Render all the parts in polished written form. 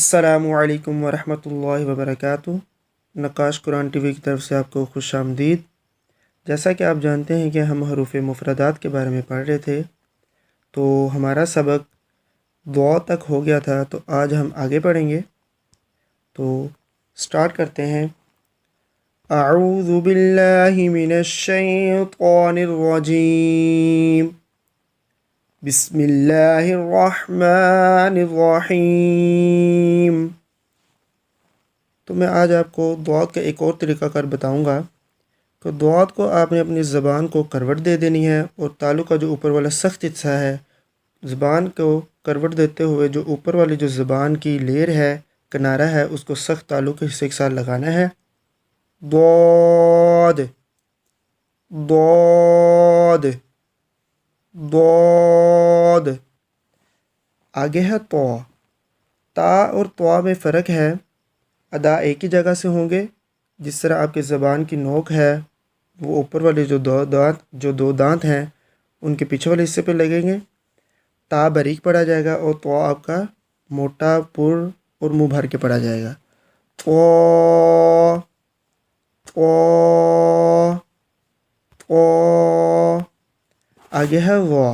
السلام علیکم ورحمۃ اللہ وبرکاتہ۔ نقاش قرآن ٹی وی کی طرف سے آپ کو خوش آمدید۔ جیسا کہ آپ جانتے ہیں کہ ہم حروف مفردات کے بارے میں پڑھ رہے تھے، تو ہمارا سبق دعا تک ہو گیا تھا، تو آج ہم آگے پڑھیں گے۔ تو سٹارٹ کرتے ہیں۔ اعوذ باللہ من الشیطان الرجیم، بسم اللہ الرحمن الرحیم۔ تو میں آج آپ کو دعات کا ایک اور طریقہ کار بتاؤں گا کہ دعات کو آپ نے اپنی زبان کو کروٹ دے دینی ہے، اور تالو کا جو اوپر والا سخت حصہ ہے، زبان کو کروٹ دیتے ہوئے جو اوپر والی جو زبان کی لیر ہے، کنارہ ہے، اس کو سخت تالو کے حصے کے ساتھ لگانا ہے۔ ضاد ضاد ضاد۔ آگے ہے طا۔ تا اور طا میں فرق ہے، ادا ایک ہی جگہ سے ہوں گے۔ جس طرح آپ کی زبان کی نوک ہے، وہ اوپر والے جو دو دانت ہیں ان کے پیچھے والے حصے پہ لگیں گے۔ تا باریک پڑا جائے گا، اور طا آپ کا موٹا پر اور منہ بھر کے پڑا جائے گا۔ طا طا طا۔ آگے ہے وا۔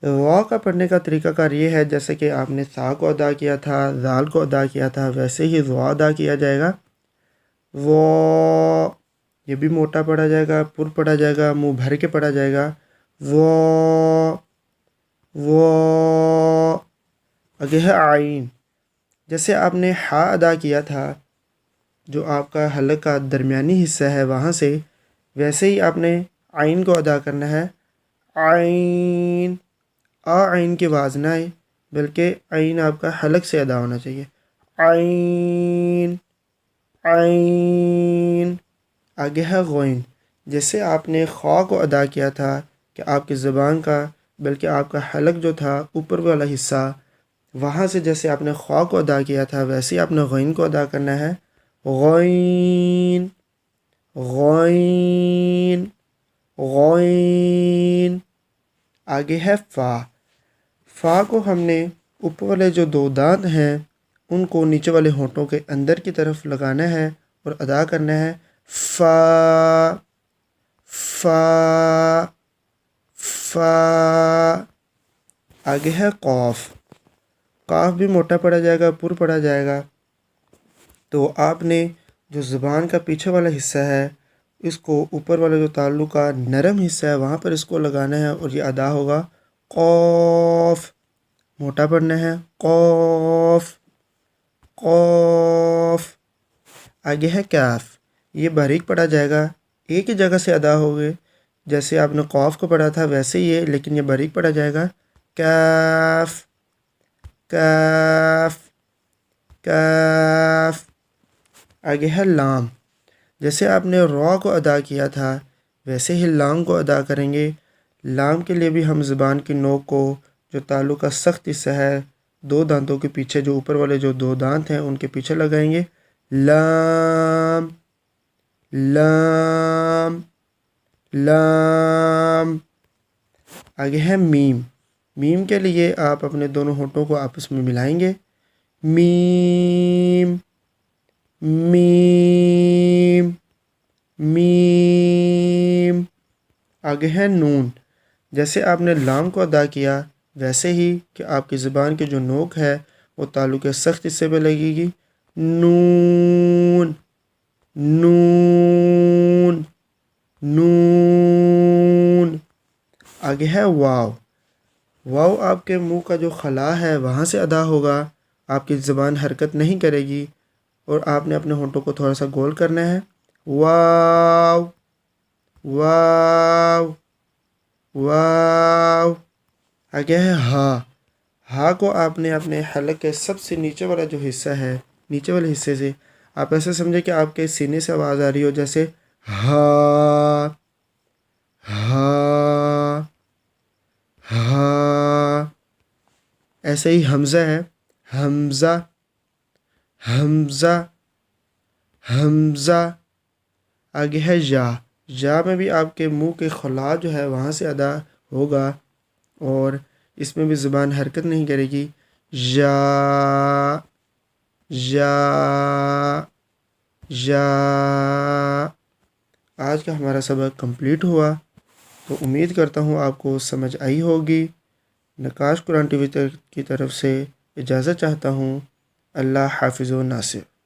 وا کا پڑھنے کا طریقہ کار یہ ہے، جیسے کہ آپ نے سا کو ادا کیا تھا، زال کو ادا کیا تھا، ویسے ہی وا ادا کیا جائے گا۔ وا، یہ بھی موٹا پڑھا جائے گا، پر پڑھا جائے گا، منہ بھر کے پڑھا جائے گا۔ وا وا۔ آگے ہے عین۔ جیسے آپ نے ہا ادا کیا تھا، جو آپ کا حلق کا درمیانی حصہ ہے وہاں سے، ویسے ہی آپ نے عین کو ادا کرنا ہے۔ عین، عین کی آواز نہ آئے، بلکہ عین آپ کا حلق سے ادا ہونا چاہیے۔ عین عین۔ آگے ہے غین۔ جیسے آپ نے خا کو ادا کیا تھا کہ آپ کی زبان کا، بلکہ آپ کا حلق جو تھا اوپر والا حصہ، وہاں سے جیسے آپ نے خا کو ادا کیا تھا، ویسے ہی آپ نے غین کو ادا کرنا ہے۔ غین غین غین۔ آگے ہے فا۔ فا کو ہم نے اوپر والے جو دو دانت ہیں ان کو نیچے والے ہونٹوں کے اندر کی طرف لگانا ہے اور ادا کرنا ہے۔ فا فا فا۔ آگے ہے قاف۔ قاف بھی موٹا پڑا جائے گا، پر پڑا جائے گا۔ تو آپ نے جو زبان کا پیچھے والا حصہ ہے، اس کو اوپر والا جو تالو کا نرم حصہ ہے وہاں پر اس کو لگانا ہے، اور یہ ادا ہوگا قاف۔ موٹا پڑھنا ہے، قاف قاف۔ آگے ہے کاف۔ یہ باریک پڑھا جائے گا، ایک ہی جگہ سے ادا ہوگے، جیسے آپ نے قاف کو پڑھا تھا ویسے ہی ہے، لیکن یہ باریک پڑھا جائے گا۔ کاف کاف کاف۔ آگے ہے لام۔ جیسے آپ نے را کو ادا کیا تھا ویسے ہی لام کو ادا کریں گے۔ لام کے لیے بھی ہم زبان کی نوک کو، جو تالو کا سخت حصہ ہے، دو دانتوں کے پیچھے، جو اوپر والے جو دو دانت ہیں ان کے پیچھے لگائیں گے۔ لام لام لام۔ آگے ہے میم۔ میم کے لیے آپ اپنے دونوں ہونٹوں کو آپس میں ملائیں گے۔ میم میم میم۔ آگے ہے نون۔ جیسے آپ نے لام کو ادا کیا ویسے ہی کہ آپ کی زبان کی جو نوک ہے وہ تالو کے سخت حصے پہ لگے گی۔ نون نون نون۔ آگے ہے واو۔ واو آپ کے منہ کا جو خلا ہے وہاں سے ادا ہوگا، آپ کی زبان حرکت نہیں کرے گی، اور آپ نے اپنے ہونٹوں کو تھوڑا سا گول کرنا ہے۔ واو واو واو۔ آگے ہے ہا۔ ہا کو آپ نے اپنے حلق کے سب سے نیچے والا جو حصہ ہے، نیچے والے حصے سے آپ ایسے سمجھے کہ آپ کے سینے سے آواز آ رہی ہو، جیسے ہا ہا ہا۔ ایسے ہی حمزہ ہے، حمزہ حمزہ حمزہ۔ آگے ہے یا۔ یا میں بھی آپ کے منہ کے خلا جو ہے وہاں سے ادا ہوگا، اور اس میں بھی زبان حرکت نہیں کرے گی۔ یا یا یا آج کا ہمارا سبق کمپلیٹ ہوا، تو امید کرتا ہوں آپ کو سمجھ آئی ہوگی۔ نقاش قرآن ٹی وی کی طرف سے اجازت چاہتا ہوں۔ اللہ حافظ و ناصر۔